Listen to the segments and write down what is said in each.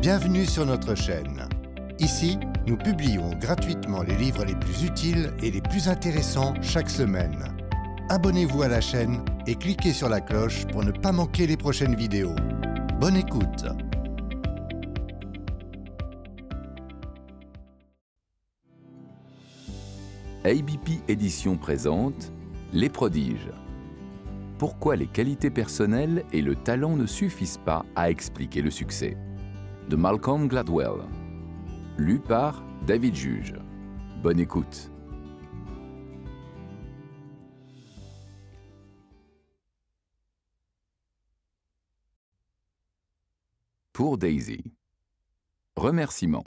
Bienvenue sur notre chaîne. Ici, nous publions gratuitement les livres les plus utiles et les plus intéressants chaque semaine. Abonnez-vous à la chaîne et cliquez sur la cloche pour ne pas manquer les prochaines vidéos. Bonne écoute! ABP Éditions présente Les Prodiges. Pourquoi les qualités personnelles et le talent ne suffisent pas à expliquer le succès, de Malcolm Gladwell. Lu par David Juge. Bonne écoute. Pour Daisy. Remerciements.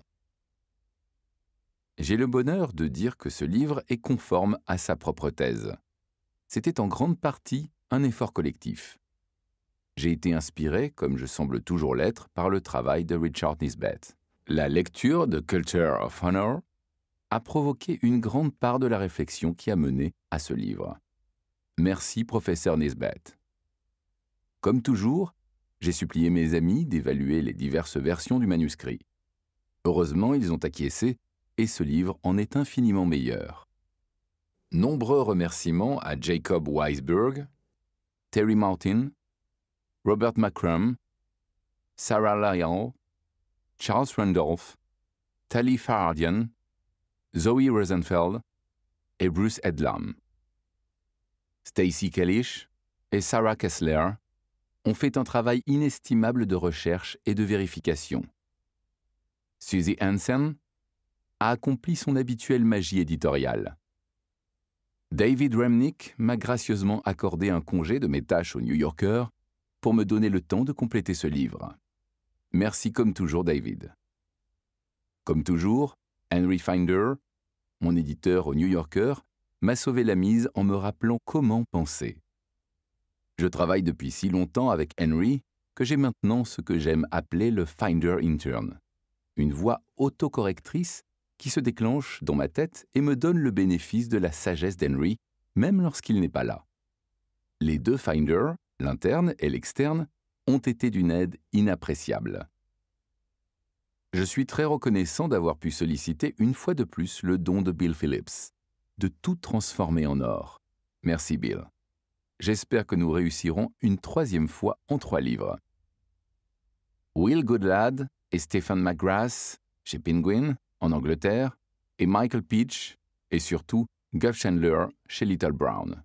J'ai le bonheur de dire que ce livre est conforme à sa propre thèse. C'était en grande partie un effort collectif. J'ai été inspiré, comme je semble toujours l'être, par le travail de Richard Nisbett. La lecture de Culture of Honor a provoqué une grande part de la réflexion qui a mené à ce livre. Merci, professeur Nisbett. Comme toujours, j'ai supplié mes amis d'évaluer les diverses versions du manuscrit. Heureusement, ils ont acquiescé et ce livre en est infiniment meilleur. Nombreux remerciements à Jacob Weisberg, Terry Martin, Robert McCrum, Sarah Lyall, Charles Randolph, Tali Farhadian, Zoe Rosenfeld et Bruce Edlam. Stacy Kalish et Sarah Kessler ont fait un travail inestimable de recherche et de vérification. Susie Hansen a accompli son habituelle magie éditoriale. David Remnick m'a gracieusement accordé un congé de mes tâches au New Yorker pour me donner le temps de compléter ce livre. Merci comme toujours, David. Comme toujours, Henry Finder, mon éditeur au New Yorker, m'a sauvé la mise en me rappelant comment penser. Je travaille depuis si longtemps avec Henry que j'ai maintenant ce que j'aime appeler le Finder Intern, une voix autocorrectrice qui se déclenche dans ma tête et me donne le bénéfice de la sagesse d'Henry, même lorsqu'il n'est pas là. Les deux Finders, l'interne et l'externe, ont été d'une aide inappréciable. Je suis très reconnaissant d'avoir pu solliciter une fois de plus le don de Bill Phillips, de tout transformer en or. Merci Bill. J'espère que nous réussirons une troisième fois en 3 livres. Will Goodlad et Stephen McGrath chez Penguin, en Angleterre, et Michael Peach, et surtout Guv Chandler chez Little Brown,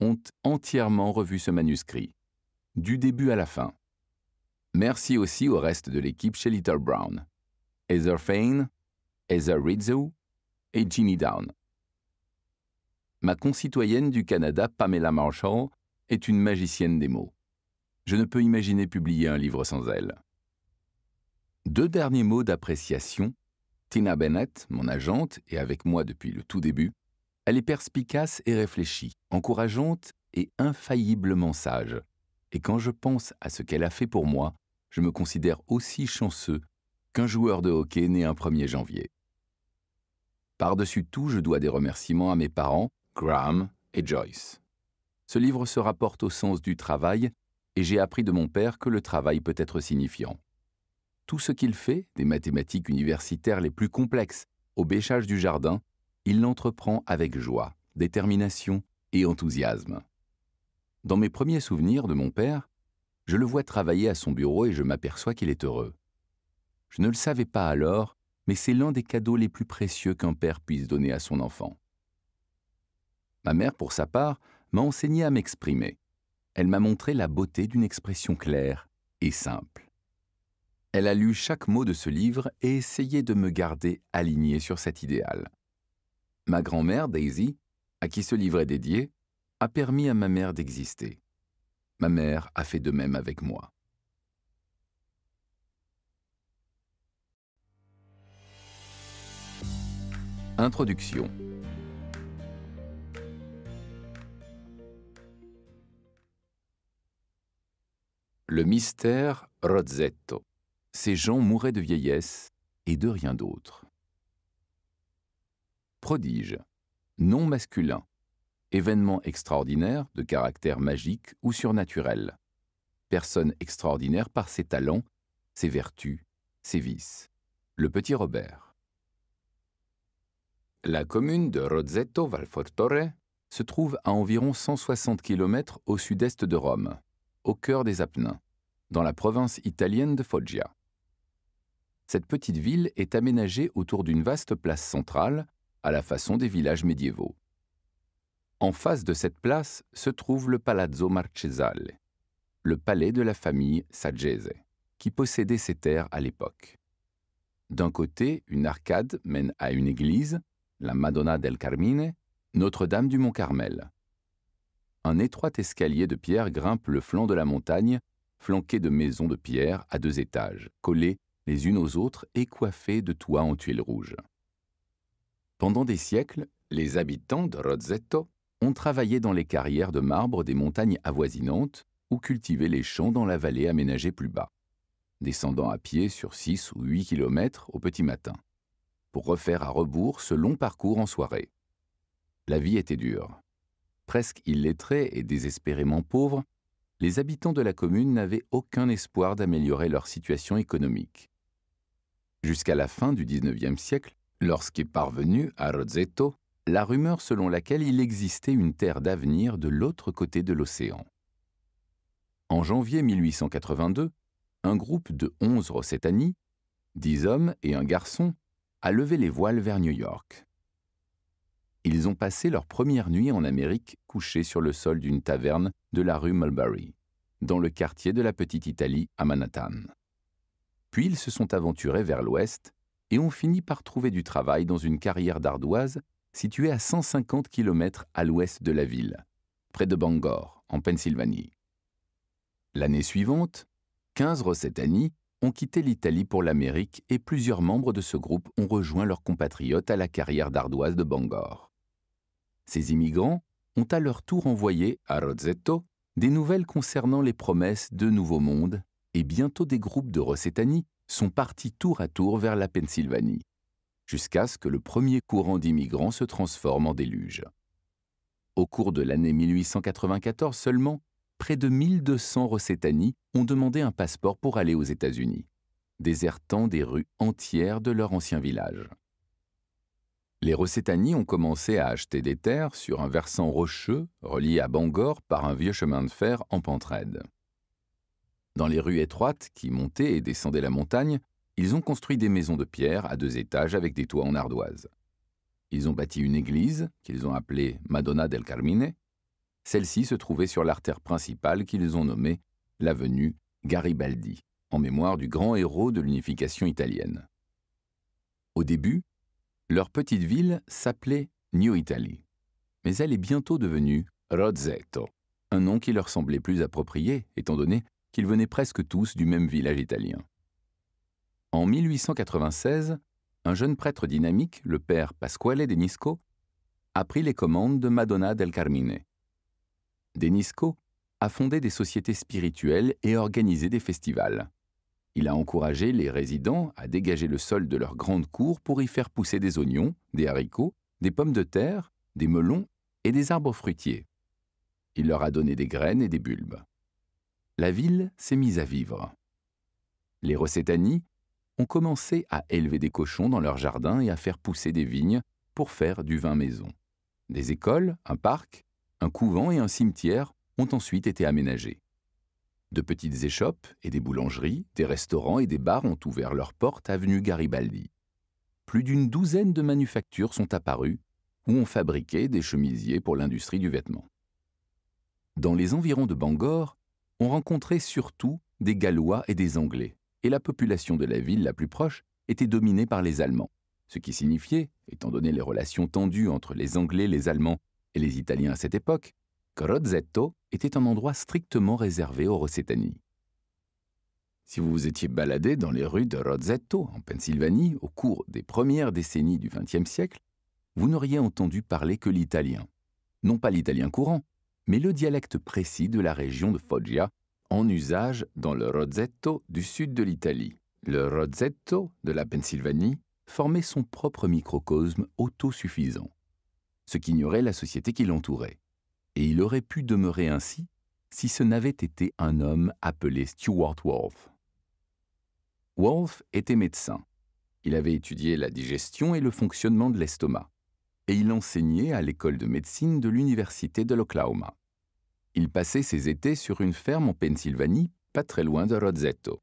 ont entièrement revu ce manuscrit, du début à la fin. Merci aussi au reste de l'équipe chez Little Brown, Heather Fain, Heather Rizzo et Jeannie Down. Ma concitoyenne du Canada, Pamela Marshall, est une magicienne des mots. Je ne peux imaginer publier un livre sans elle. 2 derniers mots d'appréciation. Tina Bennett, mon agente, est avec moi depuis le tout début. Elle est perspicace et réfléchie, encourageante et infailliblement sage. Et quand je pense à ce qu'elle a fait pour moi, je me considère aussi chanceux qu'un joueur de hockey né un 1er janvier. Par-dessus tout, je dois des remerciements à mes parents, Graham et Joyce. Ce livre se rapporte au sens du travail et j'ai appris de mon père que le travail peut être signifiant. Tout ce qu'il fait, des mathématiques universitaires les plus complexes au bêchage du jardin, il l'entreprend avec joie, détermination et enthousiasme. Dans mes premiers souvenirs de mon père, je le vois travailler à son bureau et je m'aperçois qu'il est heureux. Je ne le savais pas alors, mais c'est l'un des cadeaux les plus précieux qu'un père puisse donner à son enfant. Ma mère, pour sa part, m'a enseigné à m'exprimer. Elle m'a montré la beauté d'une expression claire et simple. Elle a lu chaque mot de ce livre et essayé de me garder aligné sur cet idéal. Ma grand-mère, Daisy, à qui ce livre est dédié, a permis à ma mère d'exister. Ma mère a fait de même avec moi. Introduction. Le mystère Rozzetto. Ces gens mouraient de vieillesse et de rien d'autre. Prodige. Nom masculin. Événement extraordinaire de caractère magique ou surnaturel. Personne extraordinaire par ses talents, ses vertus, Sévis, le petit Robert. La commune de Rosetto Valfortore se trouve à environ 160 km au sud-est de Rome, au cœur des Apennins, dans la province italienne de Foggia. Cette petite ville est aménagée autour d'une vaste place centrale, à la façon des villages médiévaux. En face de cette place se trouve le Palazzo Marchesale, le palais de la famille Saggese, qui possédait ces terres à l'époque. D'un côté, une arcade mène à une église, la Madonna del Carmine, Notre-Dame du Mont-Carmel. Un étroit escalier de pierre grimpe le flanc de la montagne, flanqué de maisons de pierre à 2 étages, collées les unes aux autres et coiffées de toits en tuiles rouges. Pendant des siècles, les habitants de Rosetto ont travaillé dans les carrières de marbre des montagnes avoisinantes ou cultivé les champs dans la vallée aménagée plus bas, descendant à pied sur 6 ou 8 km au petit matin, pour refaire à rebours ce long parcours en soirée. La vie était dure. Presque illettrés et désespérément pauvres, les habitants de la commune n'avaient aucun espoir d'améliorer leur situation économique. Jusqu'à la fin du XIXe siècle, lorsqu'est parvenue à Rosetto la rumeur selon laquelle il existait une terre d'avenir de l'autre côté de l'océan. En janvier 1882, un groupe de 11 Rossetani, 10 hommes et un garçon, a levé les voiles vers New York. Ils ont passé leur première nuit en Amérique couchés sur le sol d'une taverne de la rue Mulberry, dans le quartier de la Petite Italie à Manhattan. Puis ils se sont aventurés vers l'ouest et ont fini par trouver du travail dans une carrière d'ardoise située à 150 km à l'ouest de la ville, près de Bangor, en Pennsylvanie. L'année suivante, 15 Rossetani ont quitté l'Italie pour l'Amérique et plusieurs membres de ce groupe ont rejoint leurs compatriotes à la carrière d'ardoise de Bangor. Ces immigrants ont à leur tour envoyé à Rosetto des nouvelles concernant les promesses de Nouveau Monde et bientôt des groupes de Rossetani sont partis tour à tour vers la Pennsylvanie, jusqu'à ce que le premier courant d'immigrants se transforme en déluge. Au cours de l'année 1894 seulement, près de 1200 Rossetani ont demandé un passeport pour aller aux États-Unis, désertant des rues entières de leur ancien village. Les Rossetani ont commencé à acheter des terres sur un versant rocheux relié à Bangor par un vieux chemin de fer en pente raide. Dans les rues étroites qui montaient et descendaient la montagne, ils ont construit des maisons de pierre à 2 étages avec des toits en ardoise. Ils ont bâti une église qu'ils ont appelée Madonna del Carmine. Celle-ci se trouvait sur l'artère principale qu'ils ont nommée l'avenue Garibaldi, en mémoire du grand héros de l'unification italienne. Au début, leur petite ville s'appelait New Italy, mais elle est bientôt devenue Rosetto, un nom qui leur semblait plus approprié, étant donné qu'ils venaient presque tous du même village italien. En 1896, un jeune prêtre dynamique, le père Pasquale Denisco, a pris les commandes de Madonna del Carmine. Denisco a fondé des sociétés spirituelles et organisé des festivals. Il a encouragé les résidents à dégager le sol de leur grande cour pour y faire pousser des oignons, des haricots, des pommes de terre, des melons et des arbres fruitiers. Il leur a donné des graines et des bulbes. La ville s'est mise à vivre. Les Rossetani ont commencé à élever des cochons dans leurs jardins et à faire pousser des vignes pour faire du vin maison. Des écoles, un parc, un couvent et un cimetière ont ensuite été aménagés. De petites échoppes et des boulangeries, des restaurants et des bars ont ouvert leurs portes avenue Garibaldi. Plus d'une douzaine de manufactures sont apparues où on fabriquait des chemisiers pour l'industrie du vêtement. Dans les environs de Bangor, on rencontrait surtout des Gallois et des Anglais, et la population de la ville la plus proche était dominée par les Allemands, ce qui signifiait, étant donné les relations tendues entre les Anglais, les Allemands et les Italiens à cette époque, que Rosetto était un endroit strictement réservé aux Rossetani. Si vous vous étiez baladé dans les rues de Rosetto, en Pennsylvanie, au cours des premières décennies du XXe siècle, vous n'auriez entendu parler que l'italien. Non pas l'italien courant, mais le dialecte précis de la région de Foggia, en usage dans le Rosetto du sud de l'Italie. Le Rosetto de la Pennsylvanie formait son propre microcosme autosuffisant, ce qu'ignorait la société qui l'entourait. Et il aurait pu demeurer ainsi si ce n'avait été un homme appelé Stewart Wolfe. Wolfe était médecin. Il avait étudié la digestion et le fonctionnement de l'estomac, et il enseignait à l'école de médecine de l'université de l'Oklahoma. Il passait ses étés sur une ferme en Pennsylvanie, pas très loin de Rozzetto.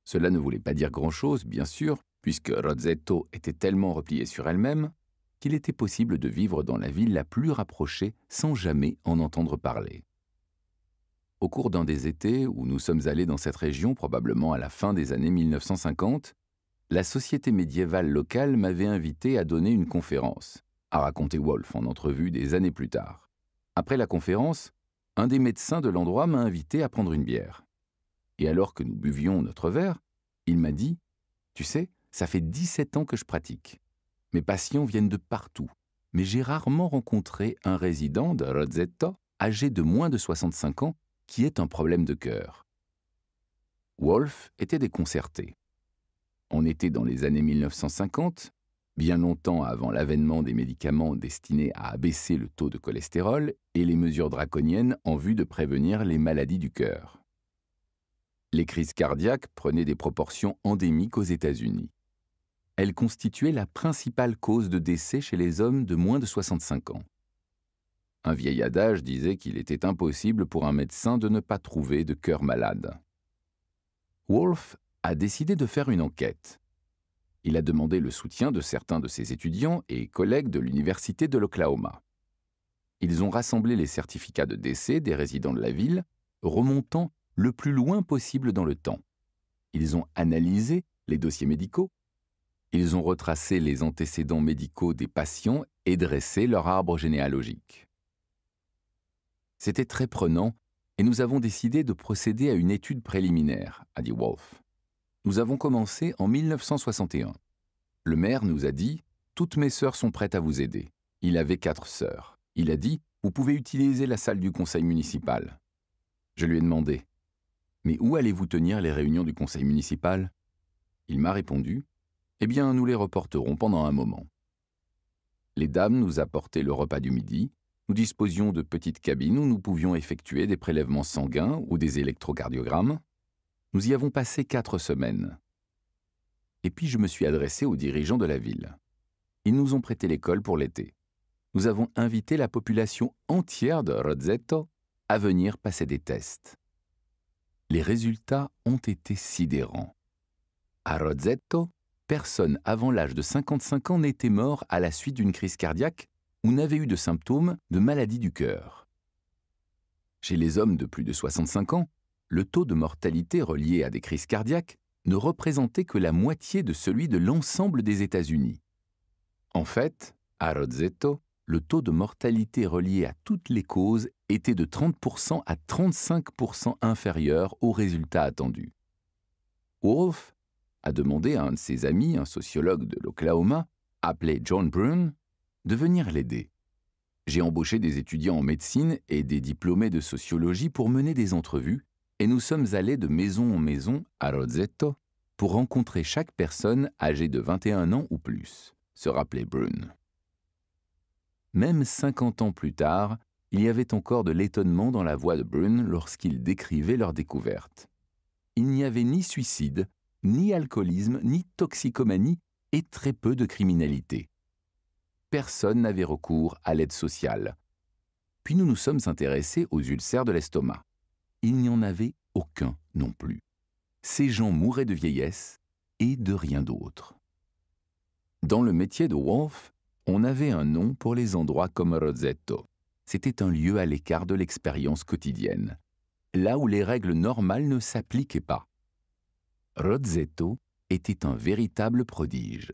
Cela ne voulait pas dire grand-chose, bien sûr, puisque Rozzetto était tellement repliée sur elle-même qu'il était possible de vivre dans la ville la plus rapprochée sans jamais en entendre parler. Au cours d'un des étés où nous sommes allés dans cette région, probablement à la fin des années 1950, la société médiévale locale m'avait invité à donner une conférence, a raconté Wolfe en entrevue des années plus tard. Après la conférence, un des médecins de l'endroit m'a invité à prendre une bière. Et alors que nous buvions notre verre, il m'a dit « Tu sais, ça fait 17 ans que je pratique. Mes patients viennent de partout, mais j'ai rarement rencontré un résident de Rozzetto âgé de moins de 65 ans qui ait un problème de cœur. » Wolfe était déconcerté. On était dans les années 1950, bien longtemps avant l'avènement des médicaments destinés à abaisser le taux de cholestérol et les mesures draconiennes en vue de prévenir les maladies du cœur. Les crises cardiaques prenaient des proportions endémiques aux États-Unis. Elles constituaient la principale cause de décès chez les hommes de moins de 65 ans. Un vieil adage disait qu'il était impossible pour un médecin de ne pas trouver de cœur malade. Wolfe a décidé de faire une enquête. Il a demandé le soutien de certains de ses étudiants et collègues de l'université de l'Oklahoma. Ils ont rassemblé les certificats de décès des résidents de la ville, remontant le plus loin possible dans le temps. Ils ont analysé les dossiers médicaux, ils ont retracé les antécédents médicaux des patients et dressé leur arbre généalogique. C'était très prenant et nous avons décidé de procéder à une étude préliminaire, a dit Wolfe. Nous avons commencé en 1961. Le maire nous a dit « Toutes mes sœurs sont prêtes à vous aider ». Il avait 4 sœurs. Il a dit « Vous pouvez utiliser la salle du conseil municipal ». Je lui ai demandé « Mais où allez-vous tenir les réunions du conseil municipal ?» Il m'a répondu « Eh bien, nous les reporterons pendant un moment ». Les dames nous apportaient le repas du midi. Nous disposions de petites cabines où nous pouvions effectuer des prélèvements sanguins ou des électrocardiogrammes. Nous y avons passé 4 semaines. Et puis je me suis adressé aux dirigeants de la ville. Ils nous ont prêté l'école pour l'été. Nous avons invité la population entière de Rozzetto à venir passer des tests. Les résultats ont été sidérants. À Rozzetto, personne avant l'âge de 55 ans n'était mort à la suite d'une crise cardiaque ou n'avait eu de symptômes de maladie du cœur. Chez les hommes de plus de 65 ans, le taux de mortalité relié à des crises cardiaques ne représentait que la moitié de celui de l'ensemble des États-Unis. En fait, à Rozzetto, le taux de mortalité relié à toutes les causes était de 30% à 35% inférieur aux résultats attendus. Wolfe a demandé à un de ses amis, un sociologue de l'Oklahoma, appelé John Brune, de venir l'aider. J'ai embauché des étudiants en médecine et des diplômés de sociologie pour mener des entrevues, et nous sommes allés de maison en maison à Rozzetto pour rencontrer chaque personne âgée de 21 ans ou plus, se rappelait Brune. Même 50 ans plus tard, il y avait encore de l'étonnement dans la voix de Brune lorsqu'il décrivait leur découverte. Il n'y avait ni suicide, ni alcoolisme, ni toxicomanie et très peu de criminalité. Personne n'avait recours à l'aide sociale. Puis nous nous sommes intéressés aux ulcères de l'estomac. Il n'y en avait aucun non plus. Ces gens mouraient de vieillesse et de rien d'autre. Dans le métier de Wolfe, on avait un nom pour les endroits comme Rozzetto. C'était un lieu à l'écart de l'expérience quotidienne, là où les règles normales ne s'appliquaient pas. Rozzetto était un véritable prodige.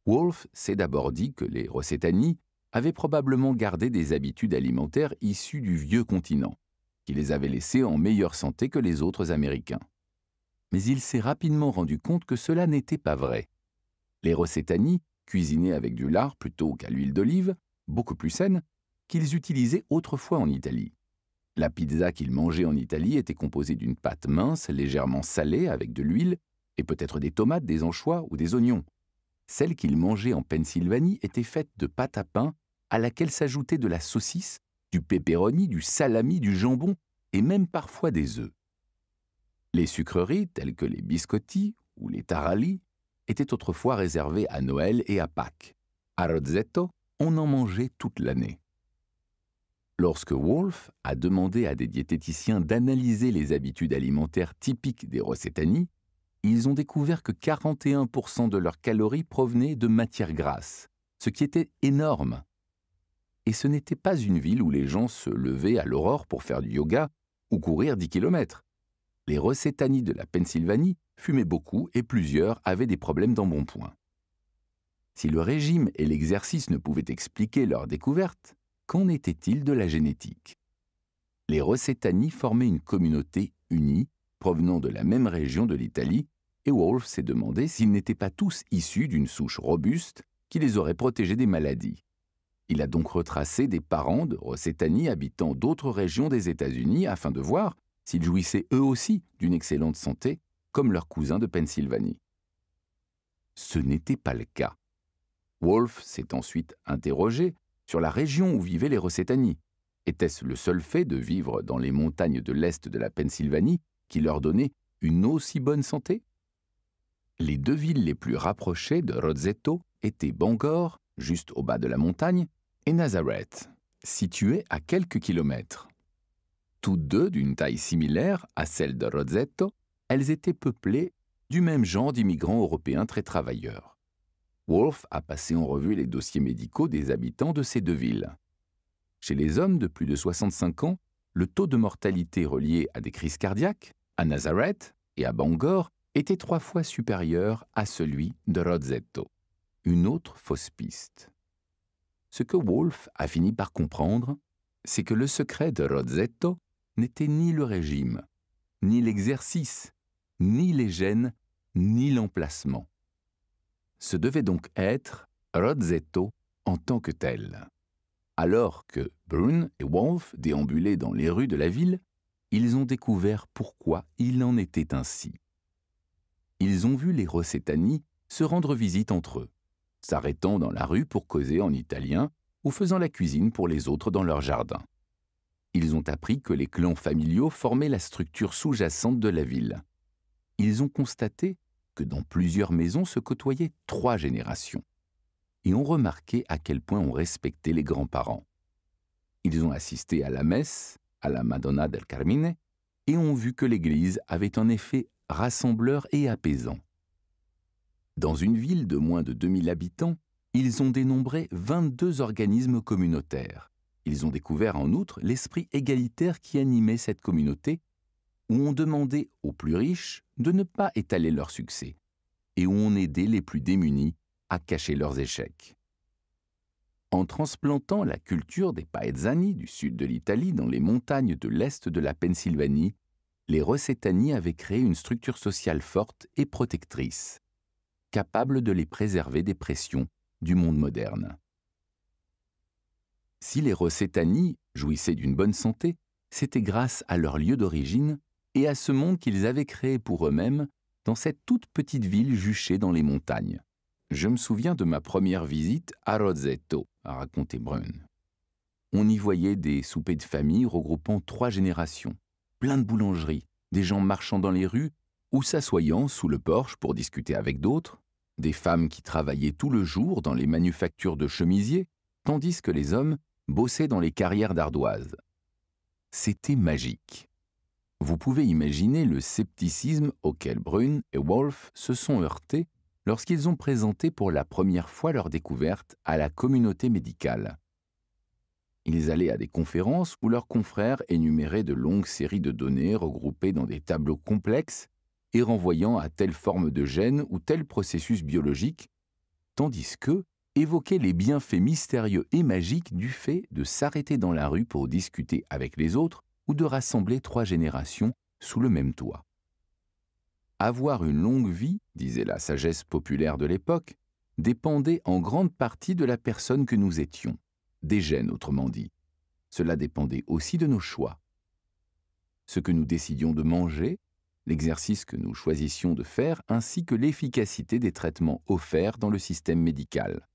Wolfe s'est d'abord dit que les Rossetani avaient probablement gardé des habitudes alimentaires issues du vieux continent, qui les avaient laissés en meilleure santé que les autres Américains. Mais il s'est rapidement rendu compte que cela n'était pas vrai. Les Rossetani cuisinaient avec du lard plutôt qu'à l'huile d'olive, beaucoup plus saine, qu'ils utilisaient autrefois en Italie. La pizza qu'ils mangeaient en Italie était composée d'une pâte mince, légèrement salée avec de l'huile et peut-être des tomates, des anchois ou des oignons. Celle qu'ils mangeaient en Pennsylvanie était faite de pâte à pain à laquelle s'ajoutait de la saucisse, du pepperoni, du salami, du jambon et même parfois des œufs. Les sucreries, telles que les biscotti ou les taralli, étaient autrefois réservées à Noël et à Pâques. À Rosetto, on en mangeait toute l'année. Lorsque Wolfe a demandé à des diététiciens d'analyser les habitudes alimentaires typiques des Rossetani, ils ont découvert que 41% de leurs calories provenaient de matières grasses, ce qui était énorme. Et ce n'était pas une ville où les gens se levaient à l'aurore pour faire du yoga ou courir 10 km. Les Rossetani de la Pennsylvanie fumaient beaucoup et plusieurs avaient des problèmes d'embonpoint. Si le régime et l'exercice ne pouvaient expliquer leur découverte, qu'en était-il de la génétique? Les Rossetani formaient une communauté unie, provenant de la même région de l'Italie, et Wolfe s'est demandé s'ils n'étaient pas tous issus d'une souche robuste qui les aurait protégés des maladies. Il a donc retracé des parents de Rossetani habitant d'autres régions des États-Unis afin de voir s'ils jouissaient eux aussi d'une excellente santé, comme leurs cousins de Pennsylvanie. Ce n'était pas le cas. Wolfe s'est ensuite interrogé sur la région où vivaient les Rossetani. Était-ce le seul fait de vivre dans les montagnes de l'Est de la Pennsylvanie qui leur donnait une aussi bonne santé? Les deux villes les plus rapprochées de Rosetto étaient Bangor, juste au bas de la montagne, et Nazareth, situées à quelques kilomètres. Toutes deux d'une taille similaire à celle de Rosetto, elles étaient peuplées du même genre d'immigrants européens très travailleurs. Wolfe a passé en revue les dossiers médicaux des habitants de ces deux villes. Chez les hommes de plus de 65 ans, le taux de mortalité relié à des crises cardiaques, à Nazareth et à Bangor, était 3 fois supérieur à celui de Rosetto. Une autre fausse piste. Ce que Wolfe a fini par comprendre, c'est que le secret de Rosetto n'était ni le régime, ni l'exercice, ni les gènes, ni l'emplacement. Ce devait donc être Rosetto en tant que tel. Alors que Brune et Wolfe déambulaient dans les rues de la ville, ils ont découvert pourquoi il en était ainsi. Ils ont vu les Rossetani se rendre visite entre eux, s'arrêtant dans la rue pour causer en italien ou faisant la cuisine pour les autres dans leur jardin. Ils ont appris que les clans familiaux formaient la structure sous-jacente de la ville. Ils ont constaté que dans plusieurs maisons se côtoyaient 3 générations et ont remarqué à quel point on respectait les grands-parents. Ils ont assisté à la messe, à la Madonna del Carmine, et ont vu que l'église avait un effet rassembleur et apaisant. Dans une ville de moins de 2000 habitants, ils ont dénombré 22 organismes communautaires. Ils ont découvert en outre l'esprit égalitaire qui animait cette communauté, où on demandait aux plus riches de ne pas étaler leur succès, et où on aidait les plus démunis à cacher leurs échecs. En transplantant la culture des paesani du sud de l'Italie dans les montagnes de l'est de la Pennsylvanie, les Rossetani avaient créé une structure sociale forte et protectrice, capable de les préserver des pressions du monde moderne. Si les Rossetani jouissaient d'une bonne santé, c'était grâce à leur lieu d'origine et à ce monde qu'ils avaient créé pour eux-mêmes dans cette toute petite ville juchée dans les montagnes. Je me souviens de ma première visite à Rosetto, a raconté Brune. On y voyait des soupers de famille regroupant 3 générations, plein de boulangeries, des gens marchant dans les rues ou s'assoyant sous le porche pour discuter avec d'autres, des femmes qui travaillaient tout le jour dans les manufactures de chemisiers, tandis que les hommes bossaient dans les carrières d'ardoise. C'était magique. Vous pouvez imaginer le scepticisme auquel Brune et Wolfe se sont heurtés lorsqu'ils ont présenté pour la première fois leur découverte à la communauté médicale. Ils allaient à des conférences où leurs confrères énuméraient de longues séries de données regroupées dans des tableaux complexes et renvoyant à telle forme de gène ou tel processus biologique, tandis qu'eux évoquaient les bienfaits mystérieux et magiques du fait de s'arrêter dans la rue pour discuter avec les autres ou de rassembler 3 générations sous le même toit. Avoir une longue vie, disait la sagesse populaire de l'époque, dépendait en grande partie de la personne que nous étions, des gènes autrement dit. Cela dépendait aussi de nos choix. Ce que nous décidions de manger, l'exercice que nous choisissions de faire, ainsi que l'efficacité des traitements offerts dans le système médical.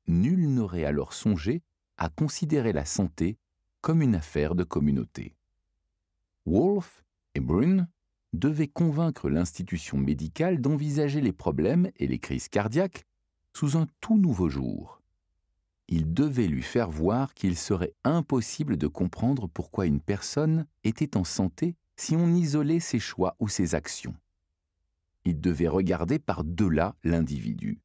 Nul n'aurait alors songé à considérer la santé comme une affaire de communauté. Wolfe et Brune devait convaincre l'institution médicale d'envisager les problèmes et les crises cardiaques sous un tout nouveau jour. Il devait lui faire voir qu'il serait impossible de comprendre pourquoi une personne était en santé si on isolait ses choix ou ses actions. Il devait regarder par-delà l'individu.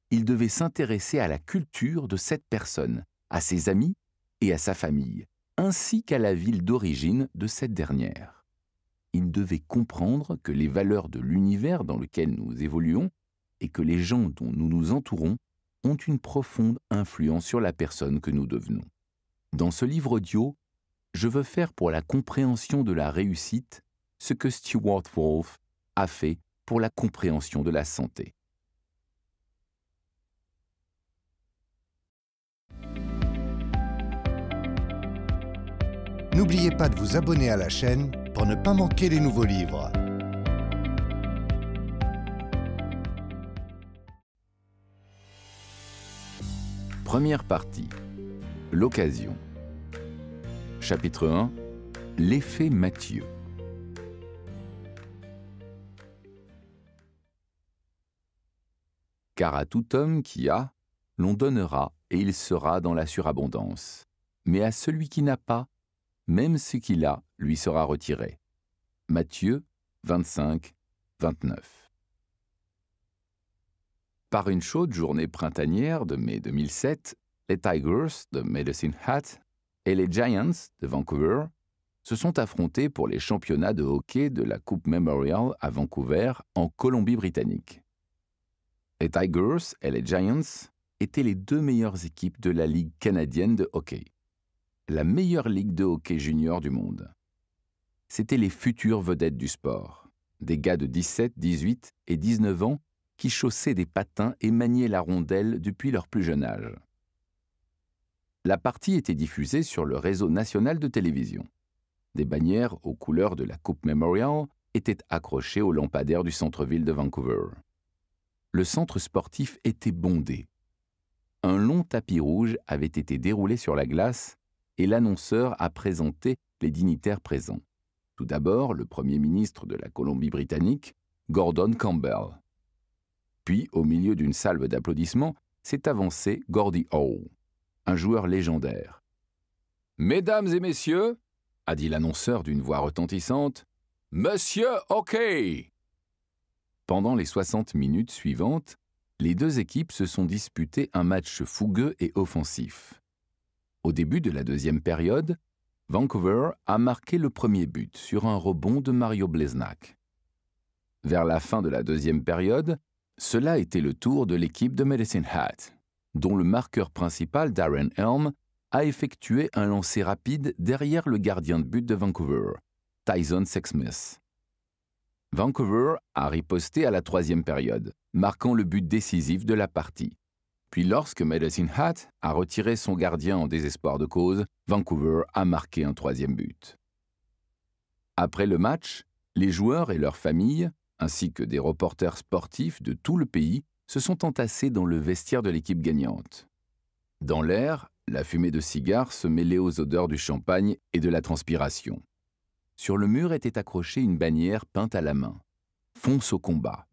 Il devait s'intéresser à la culture de cette personne, à ses amis et à sa famille, ainsi qu'à la ville d'origine de cette dernière. Il devait comprendre que les valeurs de l'univers dans lequel nous évoluons et que les gens dont nous nous entourons ont une profonde influence sur la personne que nous devenons. Dans ce livre audio, je veux faire pour la compréhension de la réussite ce que Stewart Wolf a fait pour la compréhension de la santé. N'oubliez pas de vous abonner à la chaîne pour ne pas manquer les nouveaux livres. Première partie. L'occasion. Chapitre 1. L'effet Mathieu. Car à tout homme qui a, l'on donnera et il sera dans la surabondance. Mais à celui qui n'a pas, même ce qu'il a lui sera retiré. Matthieu 25, 29. Par une chaude journée printanière de mai 2007, les Tigers de Medicine Hat et les Giants de Vancouver se sont affrontés pour les championnats de hockey de la Coupe Memorial à Vancouver, en Colombie-Britannique. Les Tigers et les Giants étaient les deux meilleures équipes de la Ligue canadienne de hockey, la meilleure ligue de hockey junior du monde. C'étaient les futures vedettes du sport, des gars de 17, 18 et 19 ans qui chaussaient des patins et maniaient la rondelle depuis leur plus jeune âge. La partie était diffusée sur le réseau national de télévision. Des bannières aux couleurs de la Coupe Memorial étaient accrochées aux lampadaires du centre-ville de Vancouver. Le centre sportif était bondé. Un long tapis rouge avait été déroulé sur la glace et l'annonceur a présenté les dignitaires présents. Tout d'abord, le Premier ministre de la Colombie-Britannique, Gordon Campbell. Puis, au milieu d'une salve d'applaudissements, s'est avancé Gordie Howe, un joueur légendaire. « Mesdames et messieurs, » a dit l'annonceur d'une voix retentissante, « Monsieur Hockey !» Pendant les 60 minutes suivantes, les deux équipes se sont disputées un match fougueux et offensif. Au début de la deuxième période, Vancouver a marqué le premier but sur un rebond de Mario Blesnak. Vers la fin de la deuxième période, cela était le tour de l'équipe de Medicine Hat, dont le marqueur principal, Darren Helm, a effectué un lancer rapide derrière le gardien de but de Vancouver, Tyson Sexsmith. Vancouver a riposté à la troisième période, marquant le but décisif de la partie. Puis lorsque Medicine Hat a retiré son gardien en désespoir de cause, Vancouver a marqué un troisième but. Après le match, les joueurs et leurs familles, ainsi que des reporters sportifs de tout le pays, se sont entassés dans le vestiaire de l'équipe gagnante. Dans l'air, la fumée de cigares se mêlait aux odeurs du champagne et de la transpiration. Sur le mur était accrochée une bannière peinte à la main. « Fonce au combat ».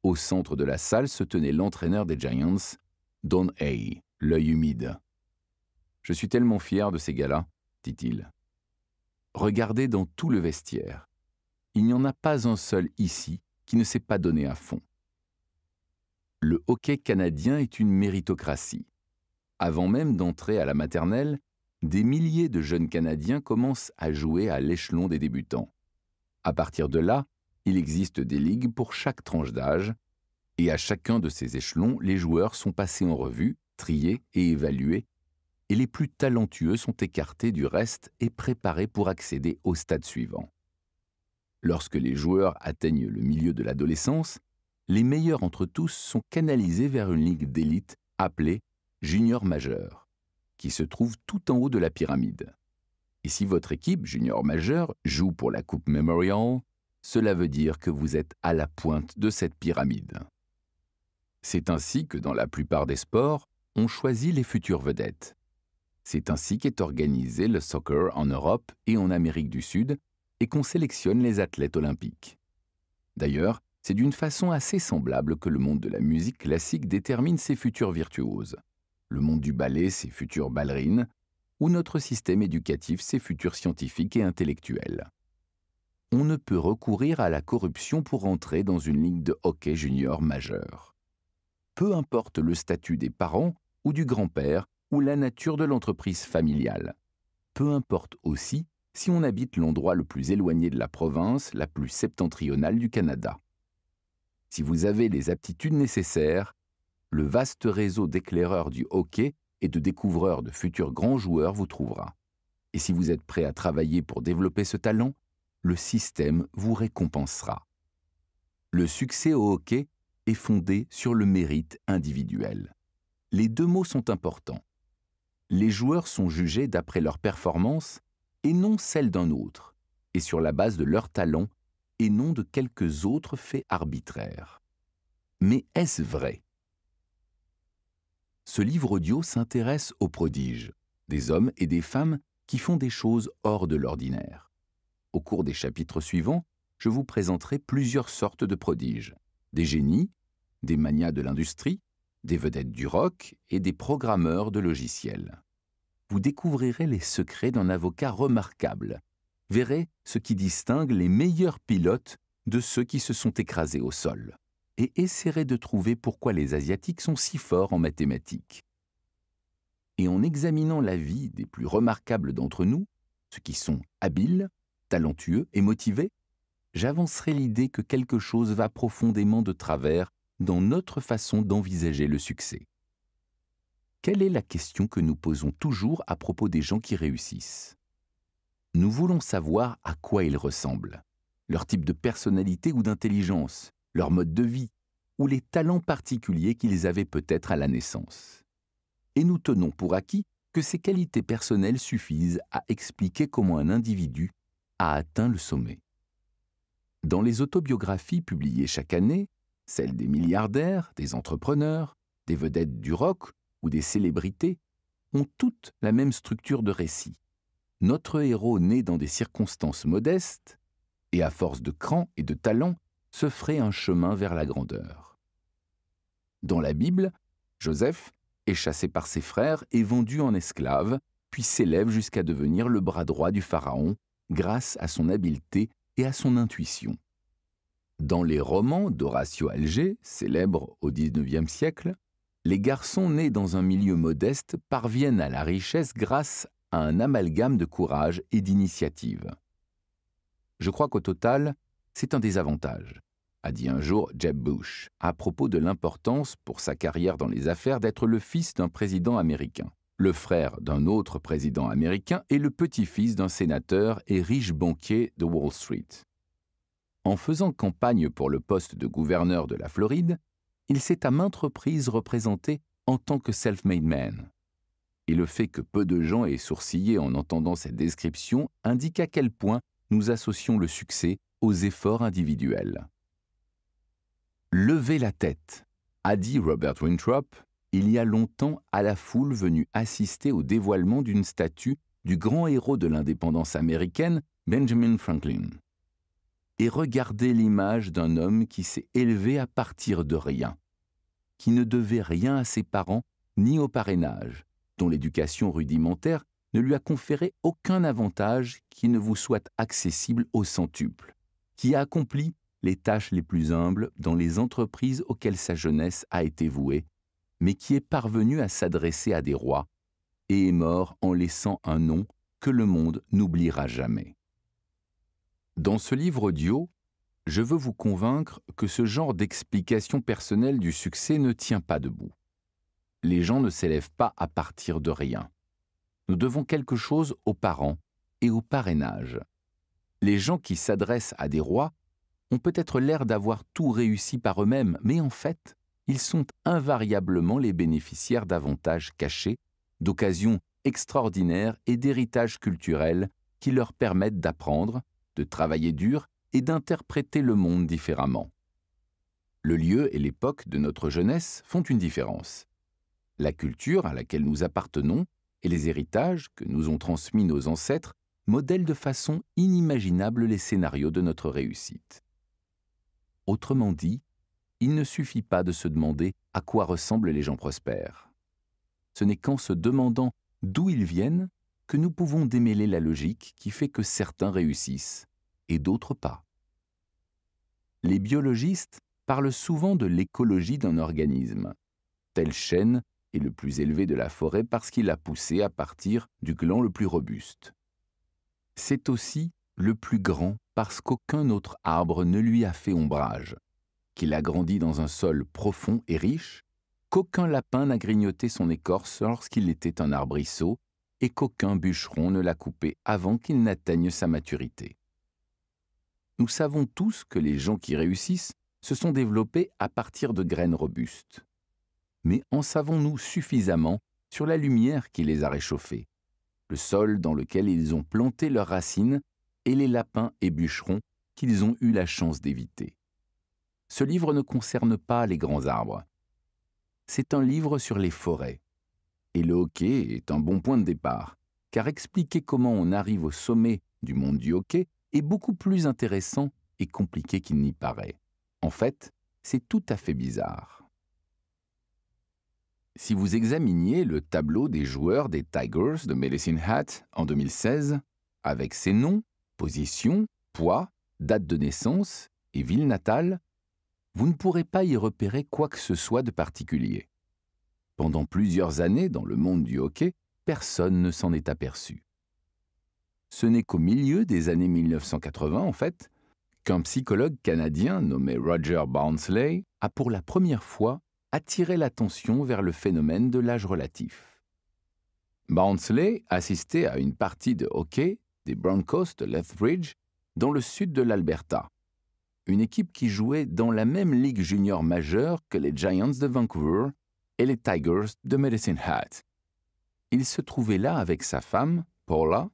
Au centre de la salle se tenait l'entraîneur des Giants, Don Hay, l'œil humide. « Je suis tellement fier de ces gars-là, » dit-il. Regardez dans tout le vestiaire. Il n'y en a pas un seul ici qui ne s'est pas donné à fond. Le hockey canadien est une méritocratie. Avant même d'entrer à la maternelle, des milliers de jeunes Canadiens commencent à jouer à l'échelon des débutants. À partir de là, il existe des ligues pour chaque tranche d'âge, et à chacun de ces échelons, les joueurs sont passés en revue, triés et évalués, et les plus talentueux sont écartés du reste et préparés pour accéder au stade suivant. Lorsque les joueurs atteignent le milieu de l'adolescence, les meilleurs entre tous sont canalisés vers une ligue d'élite appelée Junior Majeur, qui se trouve tout en haut de la pyramide. Et si votre équipe Junior Majeur joue pour la Coupe Memorial, cela veut dire que vous êtes à la pointe de cette pyramide. C'est ainsi que dans la plupart des sports, on choisit les futures vedettes. C'est ainsi qu'est organisé le soccer en Europe et en Amérique du Sud, et qu'on sélectionne les athlètes olympiques. D'ailleurs, c'est d'une façon assez semblable que le monde de la musique classique détermine ses futurs virtuoses, le monde du ballet ses futures ballerines, ou notre système éducatif ses futurs scientifiques et intellectuels. On ne peut recourir à la corruption pour entrer dans une ligue de hockey junior majeure. Peu importe le statut des parents ou du grand-père ou la nature de l'entreprise familiale. Peu importe aussi si on habite l'endroit le plus éloigné de la province la plus septentrionale du Canada. Si vous avez les aptitudes nécessaires, le vaste réseau d'éclaireurs du hockey et de découvreurs de futurs grands joueurs vous trouvera. Et si vous êtes prêt à travailler pour développer ce talent, le système vous récompensera. Le succès au hockey est fondé sur le mérite individuel. Les deux mots sont importants. Les joueurs sont jugés d'après leur performance et non celle d'un autre, et sur la base de leur talent et non de quelques autres faits arbitraires. Mais est-ce vrai? Ce livre audio s'intéresse aux prodiges, des hommes et des femmes qui font des choses hors de l'ordinaire. Au cours des chapitres suivants, je vous présenterai plusieurs sortes de prodiges, des génies, des manias de l'industrie, des vedettes du rock et des programmeurs de logiciels. Vous découvrirez les secrets d'un avocat remarquable, verrez ce qui distingue les meilleurs pilotes de ceux qui se sont écrasés au sol, et essaierez de trouver pourquoi les Asiatiques sont si forts en mathématiques. Et en examinant la vie des plus remarquables d'entre nous, ceux qui sont habiles, talentueux et motivés, j'avancerai l'idée que quelque chose va profondément de travers dans notre façon d'envisager le succès. Quelle est la question que nous posons toujours à propos des gens qui réussissent? Nous voulons savoir à quoi ils ressemblent, leur type de personnalité ou d'intelligence, leur mode de vie, ou les talents particuliers qu'ils avaient peut-être à la naissance. Et nous tenons pour acquis que ces qualités personnelles suffisent à expliquer comment un individu a atteint le sommet. Dans les autobiographies publiées chaque année, celles des milliardaires, des entrepreneurs, des vedettes du rock ou des célébrités, ont toutes la même structure de récit. Notre héros né dans des circonstances modestes, et à force de cran et de talent, se ferait un chemin vers la grandeur. Dans la Bible, Joseph est chassé par ses frères et vendu en esclave, puis s'élève jusqu'à devenir le bras droit du pharaon, grâce à son habileté et à son intuition. Dans les romans d'Horatio Alger, célèbre au XIXe siècle, les garçons nés dans un milieu modeste parviennent à la richesse grâce à un amalgame de courage et d'initiative. Je crois qu'au total, c'est un désavantage, a dit un jour Jeb Bush, à propos de l'importance pour sa carrière dans les affaires d'être le fils d'un président américain, le frère d'un autre président américain et le petit-fils d'un sénateur et riche banquier de Wall Street. En faisant campagne pour le poste de gouverneur de la Floride, il s'est à maintes reprises représenté en tant que self-made man. Et le fait que peu de gens aient sourcillé en entendant cette description indique à quel point nous associons le succès aux efforts individuels. Levez la tête, a dit Robert Winthrop, il y a longtemps à la foule venue assister au dévoilement d'une statue du grand héros de l'indépendance américaine, Benjamin Franklin. Et regardez l'image d'un homme qui s'est élevé à partir de rien, qui ne devait rien à ses parents ni au parrainage, dont l'éducation rudimentaire ne lui a conféré aucun avantage qui ne vous soit accessible au centuple, qui a accompli les tâches les plus humbles dans les entreprises auxquelles sa jeunesse a été vouée, mais qui est parvenu à s'adresser à des rois et est mort en laissant un nom que le monde n'oubliera jamais. Dans ce livre audio, je veux vous convaincre que ce genre d'explication personnelle du succès ne tient pas debout. Les gens ne s'élèvent pas à partir de rien. Nous devons quelque chose aux parents et au parrainage. Les gens qui s'adressent à des rois ont peut-être l'air d'avoir tout réussi par eux-mêmes, mais en fait, ils sont invariablement les bénéficiaires d'avantages cachés, d'occasions extraordinaires et d'héritages culturels qui leur permettent d'apprendre, de travailler dur et d'interpréter le monde différemment. Le lieu et l'époque de notre jeunesse font une différence. La culture à laquelle nous appartenons et les héritages que nous ont transmis nos ancêtres modèlent de façon inimaginable les scénarios de notre réussite. Autrement dit, il ne suffit pas de se demander à quoi ressemblent les gens prospères. Ce n'est qu'en se demandant d'où ils viennent que nous pouvons démêler la logique qui fait que certains réussissent et d'autres pas. Les biologistes parlent souvent de l'écologie d'un organisme. Tel chêne est le plus élevé de la forêt parce qu'il a poussé à partir du gland le plus robuste. C'est aussi le plus grand parce qu'aucun autre arbre ne lui a fait ombrage, qu'il a grandi dans un sol profond et riche, qu'aucun lapin n'a grignoté son écorce lorsqu'il était un arbrisseau et qu'aucun bûcheron ne l'a coupé avant qu'il n'atteigne sa maturité. Nous savons tous que les gens qui réussissent se sont développés à partir de graines robustes. Mais en savons-nous suffisamment sur la lumière qui les a réchauffés, le sol dans lequel ils ont planté leurs racines et les lapins et bûcherons qu'ils ont eu la chance d'éviter? Ce livre ne concerne pas les grands arbres. C'est un livre sur les forêts. Et le hockey est un bon point de départ, car expliquer comment on arrive au sommet du monde du hockey est beaucoup plus intéressant et compliqué qu'il n'y paraît. En fait, c'est tout à fait bizarre. Si vous examiniez le tableau des joueurs des Tigers de Medicine Hat en 2016, avec ses noms, position, poids, date de naissance et ville natale, vous ne pourrez pas y repérer quoi que ce soit de particulier. Pendant plusieurs années dans le monde du hockey, personne ne s'en est aperçu. Ce n'est qu'au milieu des années 1980, en fait, qu'un psychologue canadien nommé Roger Barnsley a pour la première fois attiré l'attention vers le phénomène de l'âge relatif. Barnsley assistait à une partie de hockey des Broncos de Lethbridge, dans le sud de l'Alberta, une équipe qui jouait dans la même ligue junior majeure que les Giants de Vancouver et les Tigers de Medicine Hat. Il se trouvait là avec sa femme, Paula,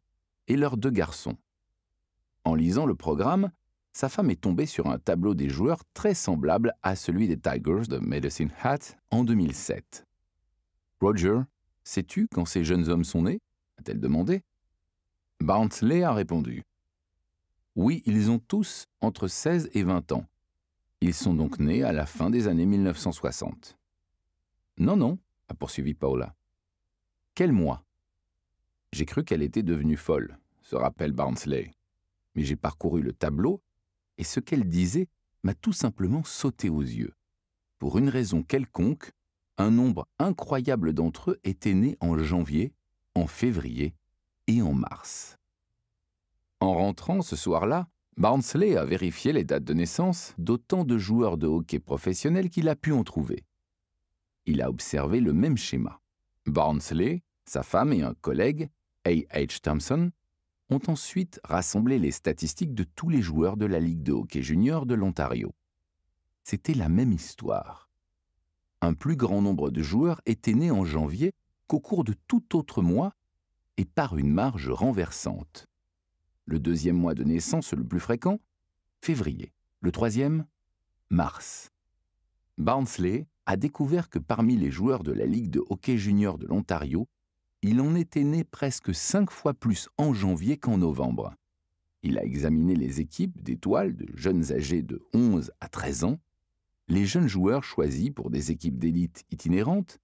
et leurs 2 garçons. En lisant le programme, sa femme est tombée sur un tableau des joueurs très semblable à celui des Tigers de Medicine Hat en 2007. « Roger, sais-tu quand ces jeunes hommes sont nés ?» a-t-elle demandé. Barnsley a répondu. « Oui, ils ont tous entre 16 et 20 ans. Ils sont donc nés à la fin des années 1960. » « Non, » a poursuivi Paula. « Quel mois ?» J'ai cru qu'elle était devenue folle, se rappelle Barnsley. Mais j'ai parcouru le tableau et ce qu'elle disait m'a tout simplement sauté aux yeux. Pour une raison quelconque, un nombre incroyable d'entre eux étaient nés en janvier, en février et en mars. En rentrant ce soir-là, Barnsley a vérifié les dates de naissance d'autant de joueurs de hockey professionnels qu'il a pu en trouver. Il a observé le même schéma. Barnsley, sa femme et un collègue, A.H. Thompson, ont ensuite rassemblé les statistiques de tous les joueurs de la Ligue de hockey junior de l'Ontario. C'était la même histoire. Un plus grand nombre de joueurs étaient nés en janvier qu'au cours de tout autre mois et par une marge renversante. Le 2e mois de naissance le plus fréquent, février. Le 3e, mars. Barnsley a découvert que parmi les joueurs de la Ligue de hockey junior de l'Ontario, il en était né presque 5 fois plus en janvier qu'en novembre. Il a examiné les équipes d'étoiles de jeunes âgés de 11 à 13 ans, les jeunes joueurs choisis pour des équipes d'élite itinérantes.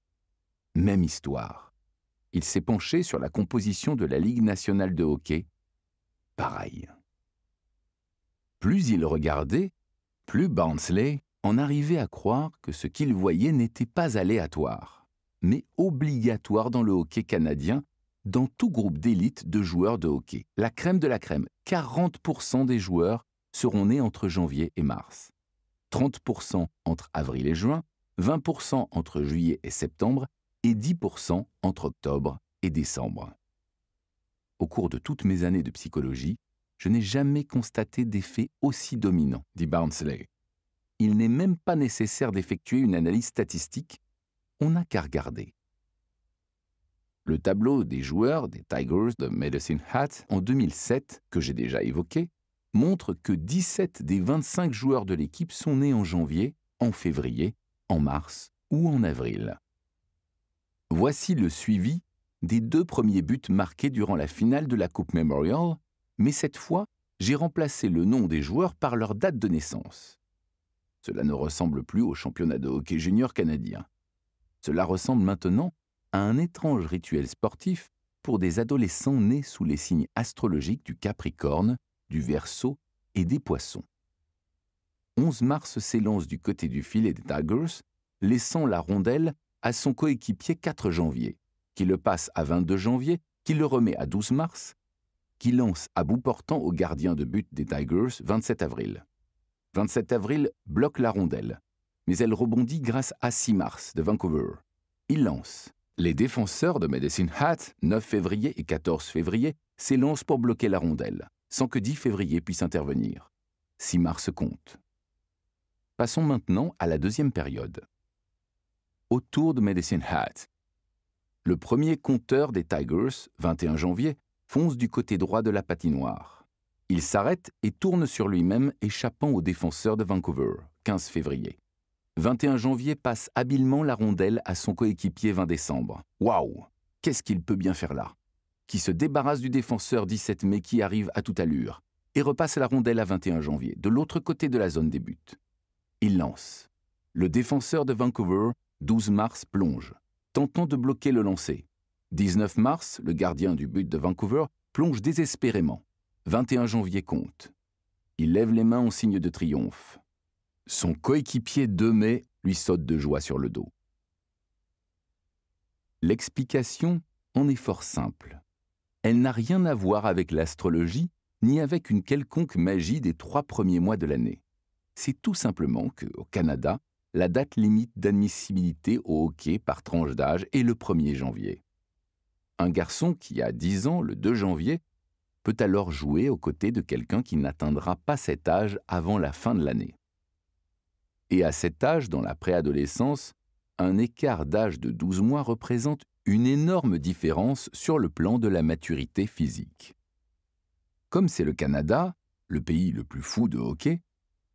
Même histoire. Il s'est penché sur la composition de la Ligue nationale de hockey. Pareil. Plus il regardait, plus Barnsley en arrivait à croire que ce qu'il voyait n'était pas aléatoire, mais obligatoire dans le hockey canadien, dans tout groupe d'élite de joueurs de hockey. La crème de la crème, 40% des joueurs seront nés entre janvier et mars, 30% entre avril et juin, 20% entre juillet et septembre et 10% entre octobre et décembre. Au cours de toutes mes années de psychologie, je n'ai jamais constaté d'effet aussi dominant, dit Barnsley. Il n'est même pas nécessaire d'effectuer une analyse statistique, on n'a qu'à regarder. Le tableau des joueurs des Tigers de Medicine Hat en 2007, que j'ai déjà évoqué, montre que 17 des 25 joueurs de l'équipe sont nés en janvier, en février, en mars ou en avril. Voici le suivi des 2 premiers buts marqués durant la finale de la Coupe Memorial, mais cette fois, j'ai remplacé le nom des joueurs par leur date de naissance. Cela ne ressemble plus au championnat de hockey junior canadien. Cela ressemble maintenant à un étrange rituel sportif pour des adolescents nés sous les signes astrologiques du Capricorne, du Verseau et des Poissons. 11 mars s'élance du côté du filet des Tigers, laissant la rondelle à son coéquipier 4 janvier, qui le passe à 22 janvier, qui le remet à 12 mars, qui lance à bout portant au gardien de but des Tigers 27 avril. 27 avril bloque la rondelle, mais elle rebondit grâce à 6 mars de Vancouver. Il lance. Les défenseurs de Medicine Hat, 9 février et 14 février, s'élancent pour bloquer la rondelle, sans que 10 février puisse intervenir. 6 mars compte. Passons maintenant à la deuxième période. Autour de Medicine Hat. Le premier compteur des Tigers, 21 janvier, fonce du côté droit de la patinoire. Il s'arrête et tourne sur lui-même, échappant aux défenseurs de Vancouver, 15 février. 21 janvier passe habilement la rondelle à son coéquipier 20 décembre. Waouh! Qu'est-ce qu'il peut bien faire là? Qui se débarrasse du défenseur 17 mai qui arrive à toute allure et repasse la rondelle à 21 janvier, de l'autre côté de la zone des buts. Il lance. Le défenseur de Vancouver, 12 mars, plonge, tentant de bloquer le lancer. 19 mars, le gardien du but de Vancouver plonge désespérément. 21 janvier compte. Il lève les mains en signe de triomphe. Son coéquipier 2 mai lui saute de joie sur le dos. L'explication en est fort simple. Elle n'a rien à voir avec l'astrologie ni avec une quelconque magie des 3 premiers mois de l'année. C'est tout simplement qu'au Canada, la date limite d'admissibilité au hockey par tranche d'âge est le 1er janvier. Un garçon qui a 10 ans le 2 janvier peut alors jouer aux côtés de quelqu'un qui n'atteindra pas cet âge avant la fin de l'année. Et à cet âge, dans la préadolescence, un écart d'âge de 12 mois représente une énorme différence sur le plan de la maturité physique. Comme c'est le Canada, le pays le plus fou de hockey,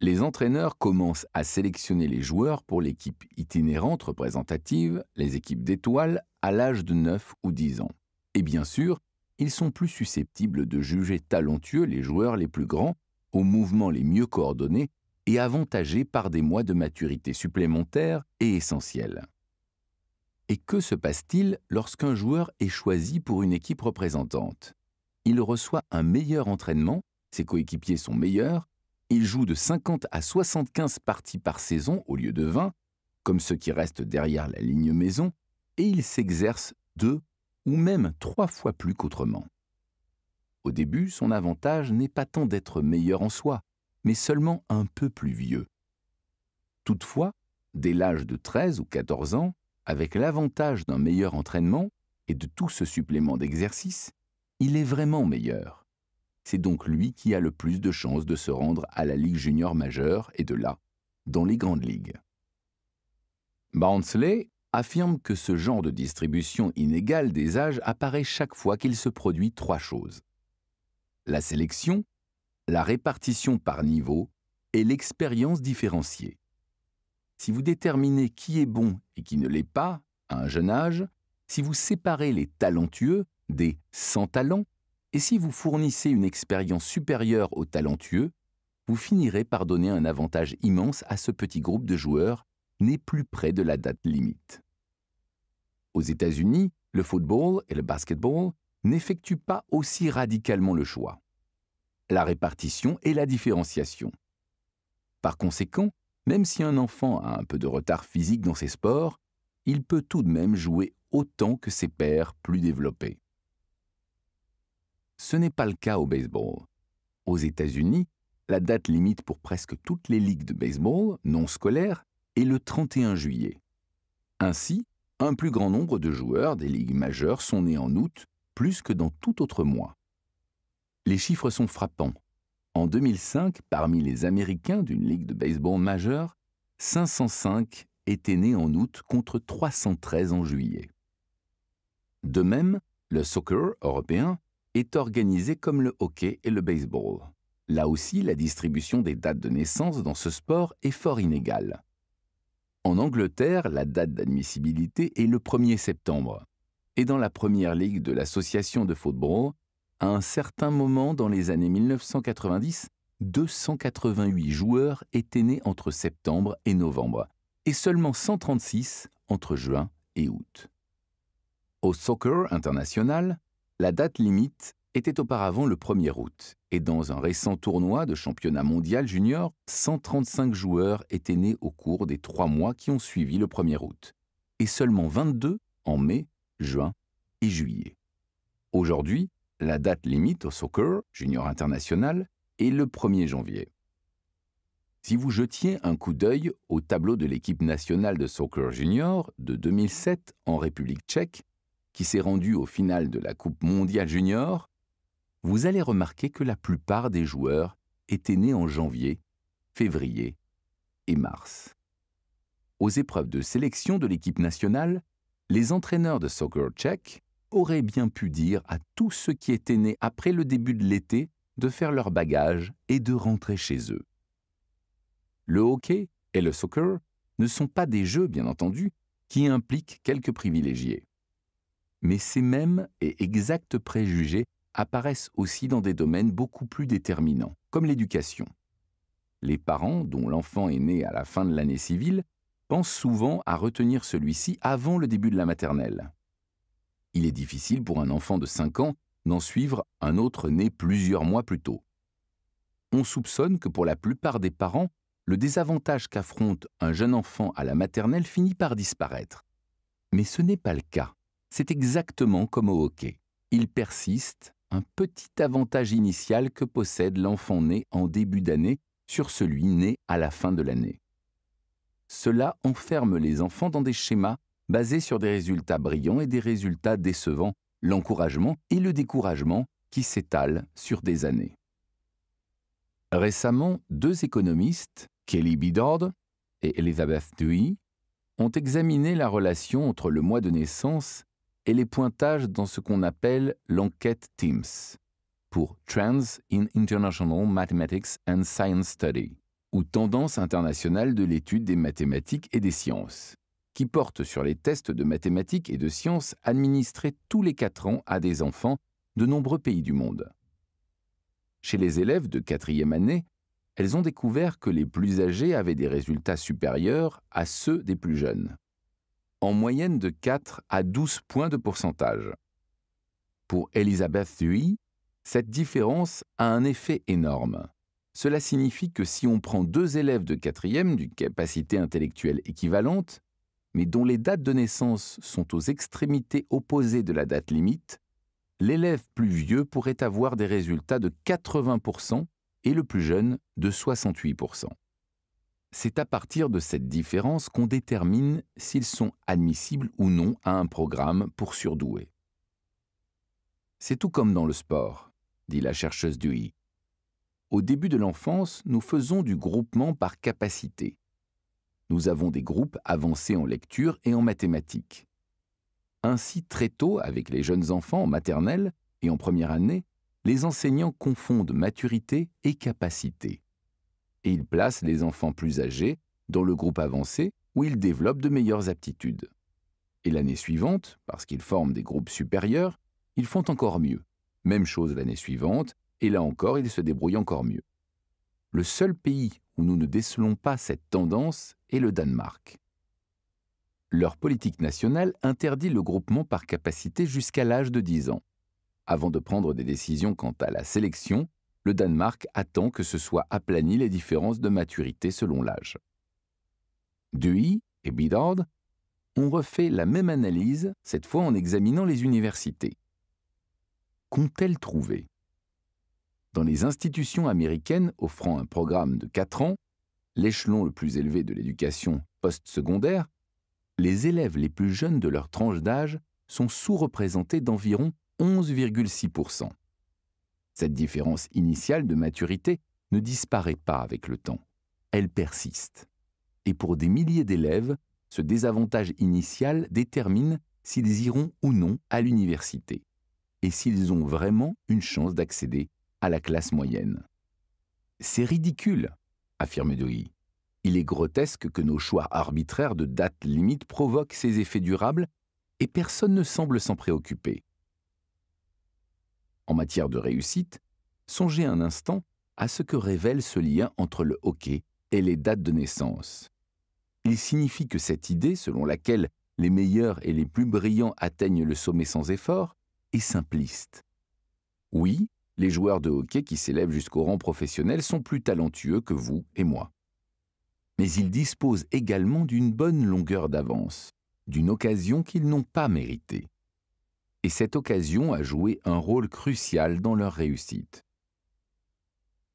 les entraîneurs commencent à sélectionner les joueurs pour l'équipe itinérante représentative, les équipes d'étoiles, à l'âge de 9 ou 10 ans. Et bien sûr, ils sont plus susceptibles de juger talentueux les joueurs les plus grands, aux mouvements les mieux coordonnés et avantagés par des mois de maturité supplémentaires et essentiels. Et que se passe-t-il lorsqu'un joueur est choisi pour une équipe représentante? Il reçoit un meilleur entraînement, ses coéquipiers sont meilleurs, il joue de 50 à 75 parties par saison au lieu de 20, comme ceux qui restent derrière la ligne maison, et il s'exerce 2 ou même 3 fois plus qu'autrement. Au début, son avantage n'est pas tant d'être meilleur en soi, mais seulement un peu plus vieux. Toutefois, dès l'âge de 13 ou 14 ans, avec l'avantage d'un meilleur entraînement et de tout ce supplément d'exercice, il est vraiment meilleur. C'est donc lui qui a le plus de chances de se rendre à la Ligue junior majeure et de là, dans les grandes ligues. Barnsley affirme que ce genre de distribution inégale des âges apparaît chaque fois qu'il se produit 3 choses. La sélection, la répartition par niveau et l'expérience différenciée. Si vous déterminez qui est bon et qui ne l'est pas à un jeune âge, si vous séparez les talentueux des sans talent, et si vous fournissez une expérience supérieure aux talentueux, vous finirez par donner un avantage immense à ce petit groupe de joueurs nés plus près de la date limite. Aux États-Unis, le football et le basketball n'effectuent pas aussi radicalement le choix. La répartition et la différenciation. Par conséquent, même si un enfant a un peu de retard physique dans ses sports, il peut tout de même jouer autant que ses pairs plus développés. Ce n'est pas le cas au baseball. Aux États-Unis, la date limite pour presque toutes les ligues de baseball non scolaires est le 31 juillet. Ainsi, un plus grand nombre de joueurs des ligues majeures sont nés en août, plus que dans tout autre mois. Les chiffres sont frappants. En 2005, parmi les Américains d'une ligue de baseball majeure, 505 étaient nés en août contre 313 en juillet. De même, le soccer européen est organisé comme le hockey et le baseball. Là aussi, la distribution des dates de naissance dans ce sport est fort inégale. En Angleterre, la date d'admissibilité est le 1er septembre. et dans la première ligue de l'association de football, à un certain moment dans les années 1990, 288 joueurs étaient nés entre septembre et novembre, et seulement 136 entre juin et août. Au soccer international, la date limite était auparavant le 1er août, et dans un récent tournoi de championnat mondial junior, 135 joueurs étaient nés au cours des 3 mois qui ont suivi le 1er août, et seulement 22 en mai, juin et juillet. Aujourd'hui, la date limite au soccer junior international est le 1er janvier. Si vous jetiez un coup d'œil au tableau de l'équipe nationale de soccer junior de 2007 en République tchèque, qui s'est rendue au final de la Coupe mondiale junior, vous allez remarquer que la plupart des joueurs étaient nés en janvier, février et mars. Aux épreuves de sélection de l'équipe nationale, les entraîneurs de soccer tchèques auraient bien pu dire à tous ceux qui étaient nés après le début de l'été de faire leur bagage et de rentrer chez eux. Le hockey et le soccer ne sont pas des jeux, bien entendu, qui impliquent quelques privilégiés. Mais ces mêmes et exacts préjugés apparaissent aussi dans des domaines beaucoup plus déterminants, comme l'éducation. Les parents, dont l'enfant est né à la fin de l'année civile, pensent souvent à retenir celui-ci avant le début de la maternelle. Il est difficile pour un enfant de 5 ans d'en suivre un autre né plusieurs mois plus tôt. On soupçonne que pour la plupart des parents, le désavantage qu'affronte un jeune enfant à la maternelle finit par disparaître. Mais ce n'est pas le cas. C'est exactement comme au hockey. Il persiste un petit avantage initial que possède l'enfant né en début d'année sur celui né à la fin de l'année. Cela enferme les enfants dans des schémas basés sur des résultats brillants et des résultats décevants, l'encouragement et le découragement qui s'étalent sur des années. Récemment, 2 économistes, Kelly Bedard et Elizabeth Dewey, ont examiné la relation entre le mois de naissance et les pointages dans ce qu'on appelle l'enquête TIMSS, pour Trends in International Mathematics and Science Study, ou Tendance internationale de l'étude des mathématiques et des sciences, qui porte sur les tests de mathématiques et de sciences administrés tous les 4 ans à des enfants de nombreux pays du monde. Chez les élèves de 4e année, elles ont découvert que les plus âgés avaient des résultats supérieurs à ceux des plus jeunes, en moyenne de 4 à 12 points de pourcentage. Pour Elizabeth Dewey, cette différence a un effet énorme. Cela signifie que si on prend 2 élèves de 4e d'une capacité intellectuelle équivalente, mais dont les dates de naissance sont aux extrémités opposées de la date limite, l'élève plus vieux pourrait avoir des résultats de 80% et le plus jeune de 68%. C'est à partir de cette différence qu'on détermine s'ils sont admissibles ou non à un programme pour surdoués. C'est tout comme dans le sport, dit la chercheuse Dewey. Au début de l'enfance, nous faisons du groupement par capacité. Nous avons des groupes avancés en lecture et en mathématiques. Ainsi, très tôt, avec les jeunes enfants en maternelle et en première année, les enseignants confondent maturité et capacité. Et ils placent les enfants plus âgés dans le groupe avancé où ils développent de meilleures aptitudes. Et l'année suivante, parce qu'ils forment des groupes supérieurs, ils font encore mieux. Même chose l'année suivante, et là encore, ils se débrouillent encore mieux. Le seul pays où nous ne décelons pas cette tendance est le Danemark. Leur politique nationale interdit le groupement par capacité jusqu'à l'âge de 10 ans. Avant de prendre des décisions quant à la sélection, le Danemark attend que ce soit aplani les différences de maturité selon l'âge. Dewey et Bedard ont refait la même analyse, cette fois en examinant les universités. Qu'ont-elles trouvé ? Dans les institutions américaines offrant un programme de 4 ans, l'échelon le plus élevé de l'éducation postsecondaire, les élèves les plus jeunes de leur tranche d'âge sont sous-représentés d'environ 11,6%. Cette différence initiale de maturité ne disparaît pas avec le temps. Elle persiste. Et pour des milliers d'élèves, ce désavantage initial détermine s'ils iront ou non à l'université et s'ils ont vraiment une chance d'accéder à la classe moyenne. C'est ridicule, affirme Dewey. Il est grotesque que nos choix arbitraires de date limite provoquent ces effets durables et personne ne semble s'en préoccuper. En matière de réussite, songez un instant à ce que révèle ce lien entre le hockey et les dates de naissance. Il signifie que cette idée, selon laquelle les meilleurs et les plus brillants atteignent le sommet sans effort, est simpliste. Oui, les joueurs de hockey qui s'élèvent jusqu'au rang professionnel sont plus talentueux que vous et moi. Mais ils disposent également d'une bonne longueur d'avance, d'une occasion qu'ils n'ont pas méritée. Et cette occasion a joué un rôle crucial dans leur réussite.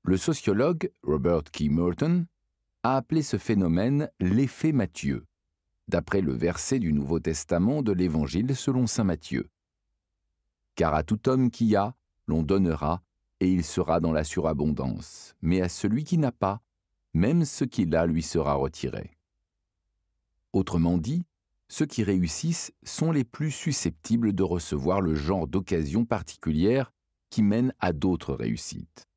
Le sociologue Robert K. Merton a appelé ce phénomène l'effet Matthieu, d'après le verset du Nouveau Testament de l'Évangile selon saint Matthieu. Car à tout homme qui a, l'on donnera, et il sera dans la surabondance, mais à celui qui n'a pas, même ce qu'il a lui sera retiré. Autrement dit, ceux qui réussissent sont les plus susceptibles de recevoir le genre d'occasion particulière qui mène à d'autres réussites.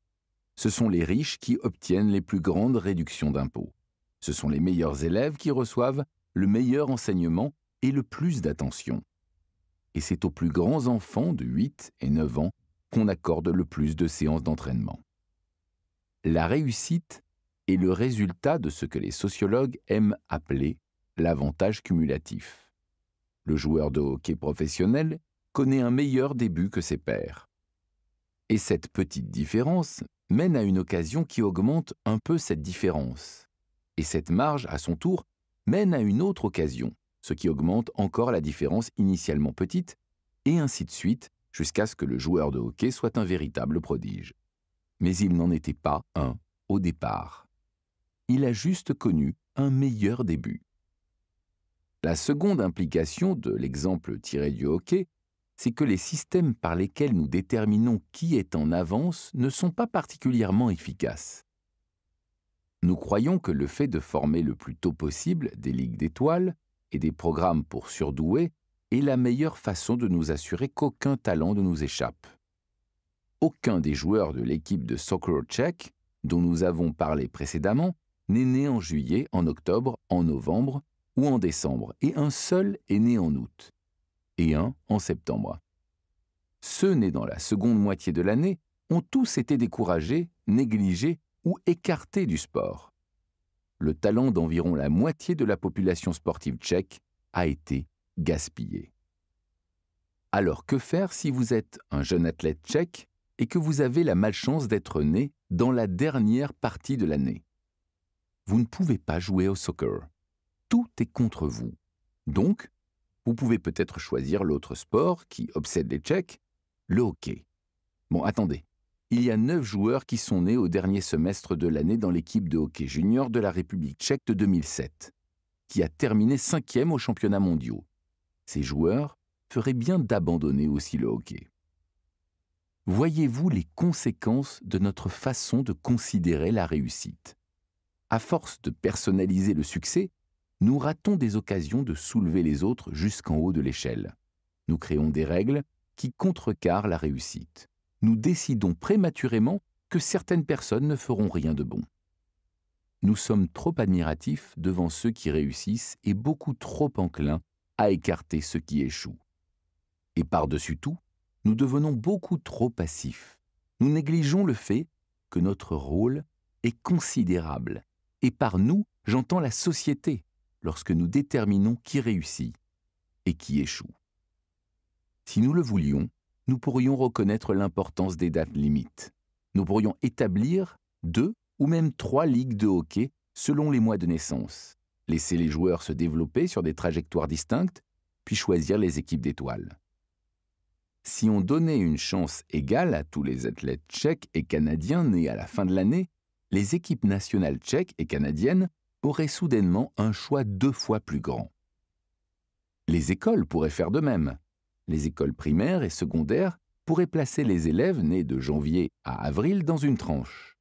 Ce sont les riches qui obtiennent les plus grandes réductions d'impôts. Ce sont les meilleurs élèves qui reçoivent le meilleur enseignement et le plus d'attention. Et c'est aux plus grands enfants de 8 et 9 ans qu'on accorde le plus de séances d'entraînement. La réussite est le résultat de ce que les sociologues aiment appeler l'avantage cumulatif. Le joueur de hockey professionnel connaît un meilleur début que ses pairs. Et cette petite différence mène à une occasion qui augmente un peu cette différence. Et cette marge, à son tour, mène à une autre occasion, ce qui augmente encore la différence initialement petite, et ainsi de suite, jusqu'à ce que le joueur de hockey soit un véritable prodige. Mais il n'en était pas un au départ. Il a juste connu un meilleur début. La seconde implication de l'exemple tiré du hockey, c'est que les systèmes par lesquels nous déterminons qui est en avance ne sont pas particulièrement efficaces. Nous croyons que le fait de former le plus tôt possible des ligues d'étoiles et des programmes pour surdoués est la meilleure façon de nous assurer qu'aucun talent ne nous échappe. Aucun des joueurs de l'équipe de soccer tchèque, dont nous avons parlé précédemment, n'est né en juillet, en octobre, en novembre ou en décembre, et un seul est né en août, et un en septembre. Ceux nés dans la seconde moitié de l'année ont tous été découragés, négligés ou écartés du sport. Le talent d'environ la moitié de la population sportive tchèque a été gaspillé. Alors que faire si vous êtes un jeune athlète tchèque et que vous avez la malchance d'être né dans la dernière partie de l'année? Vous ne pouvez pas jouer au soccer. Tout est contre vous. Donc, vous pouvez peut-être choisir l'autre sport qui obsède les Tchèques, le hockey. Bon, attendez. Il y a 9 joueurs qui sont nés au dernier semestre de l'année dans l'équipe de hockey junior de la République tchèque de 2007, qui a terminé 5e aux championnats mondiaux. Ces joueurs feraient bien d'abandonner aussi le hockey. Voyez-vous les conséquences de notre façon de considérer la réussite? À force de personnaliser le succès, nous ratons des occasions de soulever les autres jusqu'en haut de l'échelle. Nous créons des règles qui contrecarrent la réussite. Nous décidons prématurément que certaines personnes ne feront rien de bon. Nous sommes trop admiratifs devant ceux qui réussissent et beaucoup trop enclins à écarter ceux qui échouent. Et par-dessus tout, nous devenons beaucoup trop passifs. Nous négligeons le fait que notre rôle est considérable. Et par nous, j'entends la société, lorsque nous déterminons qui réussit et qui échoue. Si nous le voulions, nous pourrions reconnaître l'importance des dates limites. Nous pourrions établir 2 ou même 3 ligues de hockey selon les mois de naissance, laisser les joueurs se développer sur des trajectoires distinctes, puis choisir les équipes d'étoiles. Si on donnait une chance égale à tous les athlètes tchèques et canadiens nés à la fin de l'année, les équipes nationales tchèques et canadiennes auraient soudainement un choix 2 fois plus grand. Les écoles pourraient faire de même. Les écoles primaires et secondaires pourraient placer les élèves nés de janvier à avril dans une tranche,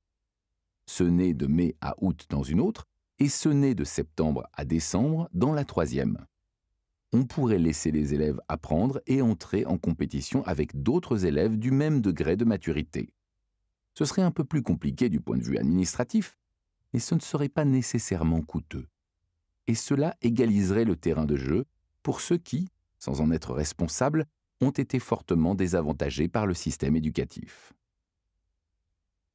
ceux nés de mai à août dans une autre, et ceux nés de septembre à décembre dans la 3e. On pourrait laisser les élèves apprendre et entrer en compétition avec d'autres élèves du même degré de maturité. Ce serait un peu plus compliqué du point de vue administratif, mais ce ne serait pas nécessairement coûteux. Et cela égaliserait le terrain de jeu pour ceux qui, sans en être responsables, ont été fortement désavantagés par le système éducatif.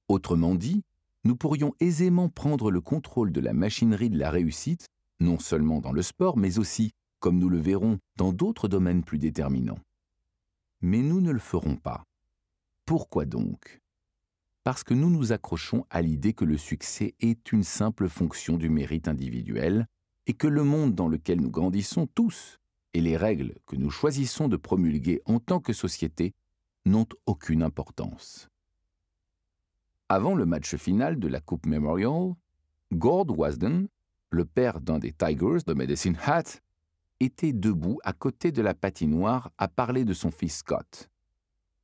Autrement dit, nous pourrions aisément prendre le contrôle de la machinerie de la réussite, non seulement dans le sport, mais aussi, comme nous le verrons, dans d'autres domaines plus déterminants. Mais nous ne le ferons pas. Pourquoi donc? Parce que nous nous accrochons à l'idée que le succès est une simple fonction du mérite individuel et que le monde dans lequel nous grandissons tous et les règles que nous choisissons de promulguer en tant que société n'ont aucune importance. Avant le match final de la Coupe Memorial, Gord Wasden, le père d'un des Tigers de Medicine Hat, était debout à côté de la patinoire à parler de son fils Scott.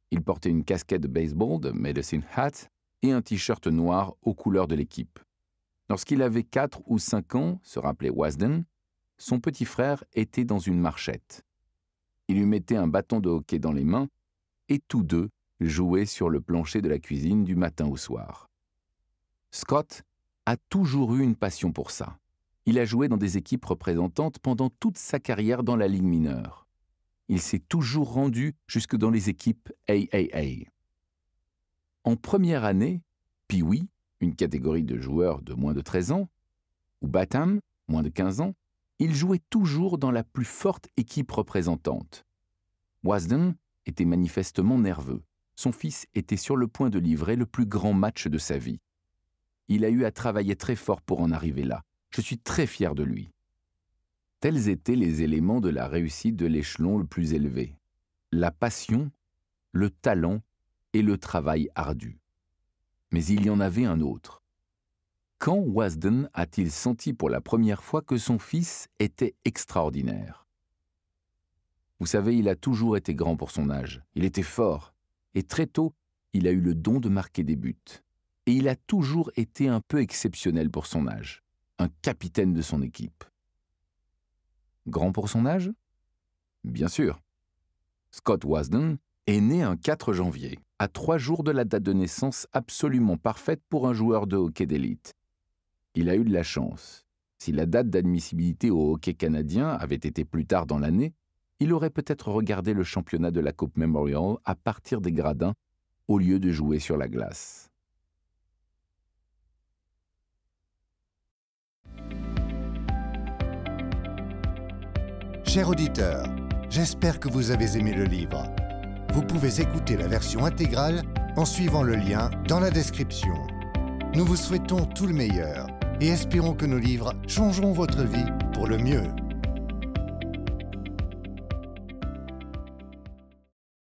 Il portait une casquette de baseball de Medicine Hat et un t-shirt noir aux couleurs de l'équipe. Lorsqu'il avait 4 ou 5 ans, se rappelait Wasden, son petit frère était dans une marchette. Il lui mettait un bâton de hockey dans les mains et tous deux jouaient sur le plancher de la cuisine du matin au soir. Scott a toujours eu une passion pour ça. Il a joué dans des équipes représentantes pendant toute sa carrière dans la Ligue mineure. Il s'est toujours rendu jusque dans les équipes AAA. En première année, Pee-wee, une catégorie de joueurs de moins de 13 ans, ou Batam, moins de 15 ans, il jouait toujours dans la plus forte équipe représentante. Wasden était manifestement nerveux. Son fils était sur le point de livrer le plus grand match de sa vie. Il a eu à travailler très fort pour en arriver là. Je suis très fier de lui. Tels étaient les éléments de la réussite de l'échelon le plus élevé. La passion, le talent et le travail ardu. Mais il y en avait un autre. Quand Wasden a-t-il senti pour la première fois que son fils était extraordinaire? Vous savez, il a toujours été grand pour son âge. Il était fort. Et très tôt, il a eu le don de marquer des buts. Et il a toujours été un peu exceptionnel pour son âge. Un capitaine de son équipe. Grand pour son âge? Bien sûr. Scott Wasden est né un 4 janvier, à 3 jours de la date de naissance absolument parfaite pour un joueur de hockey d'élite. Il a eu de la chance. Si la date d'admissibilité au hockey canadien avait été plus tard dans l'année, il aurait peut-être regardé le championnat de la Coupe Memorial à partir des gradins au lieu de jouer sur la glace. Chers auditeurs, j'espère que vous avez aimé le livre. Vous pouvez écouter la version intégrale en suivant le lien dans la description. Nous vous souhaitons tout le meilleur et espérons que nos livres changeront votre vie pour le mieux.